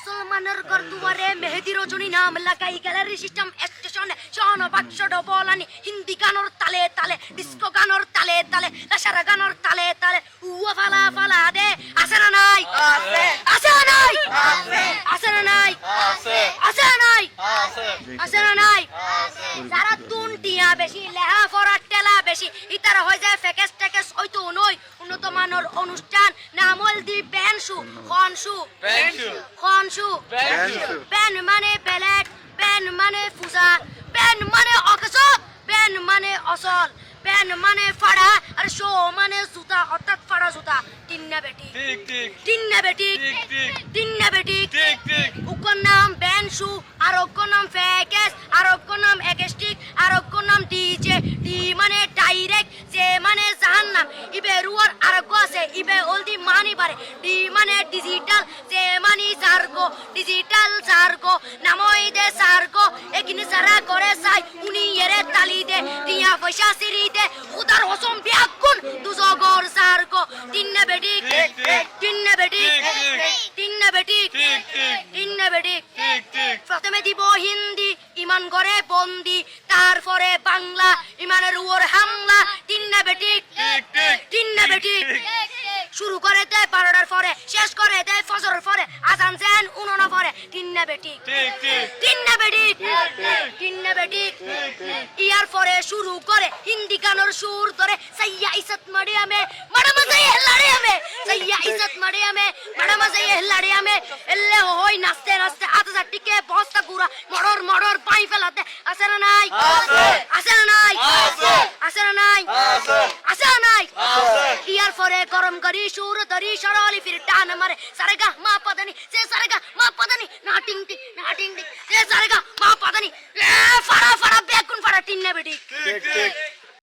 মুসলমানের গর্দুয়ারে মেহেদি রজনী নাম লাগাই গ্যালারি সিস্টেম স্টেশনে শন বাক্স ডবলানি হিন্দি গানোর তালে তালে ডিস্কো গানোর তালে তালে লাসারা গানোর তালে তালে উয়া ফালা ফালা দে আছে না নাই আছে আছে না নাই আছে আছে না নাই আছে আছে না নাই আছে আছে না নাই যারা তুনটিয়া বেশি লেহা ফরা টেলা বেশি ইতারা হয়ে যায় ফেকেস টেকেস হয়তো নয় উন্নত মানের অনুষ্ঠান নামল দি বেনশু খনশু খনশু বেন মানে বেলেট বেন মানে ফুজা বেন মানে অকস বেন মানে অসল বেন মানে ফাড়া আর শো মানে জুতা অর্থাৎ ফাড়া জুতা তিন্না বেটি ঠিক ঠিক তিন্না বেটি ঠিক ঠিক তিন্না বেটি ঠিক ঠিক উকর নাম বেনশু আর অগ্র নাম ফেকেস আর অগ্র নাম একেস্টিক আর অগ্র নাম ডিজে ডি মানে ডাইরেক্ট যে মানে জাহান্নাম ইবে রুয়ার আরগো আছে ইবে অলদি মানি পারে ডি মানে ডিজিটাল যে মানি সার্গো ডিজিটাল সার্গো নামই দে সার্গো একিনি সারা করে সাই উনি এরে তালি দে টিয়া পয়সা সিরি দে খুদার হসম বিয়াকুন দুজগর সার্গো তিন্না বেটি তিন্না বেটি তিন্না বেটি তিন্না বেটি প্রথমে দিব হিন্দি ইমান করে বন্দি তারপরে বাংলা ইমানের উপর হামলা তিন্না বেটি তিন্না বেটি শুরু করে দেয় 12টার পরে শেষ করে দেয় ফজরের পরে আজান যেন উননা পরে তিন্না বেটি তিন্না বেটি তিন্না বেটি ইয়ার পরে শুরু করে হিন্দি গানের সুর ধরে সাইয়া ইজ্জত মারিয়ামে ম্যাডাম সাইয়া লাড়িয়ামে সাইয়া ইজ্জত মারিয়ামে ম্যাডাম সাইয়া লাড়িয়ামে এলে হই নাচতে নাচতে আধা টিকে বস্তা গুড়া মড়র মড়র পাই ফেলাতে আছে না নাই আছে না নাই আছে না নাই আছে না নাই ইয়ার পরে গরম করি সুর ধরি সরলি ফির টান মারে সারেগা মা পদানি সে সারেগা মা পদানি না টিং টিং না টিং টিং সে সারেগা মা পদানি ফাড়া ফাড়া বেগুন ফাড়া টিন্না বেটি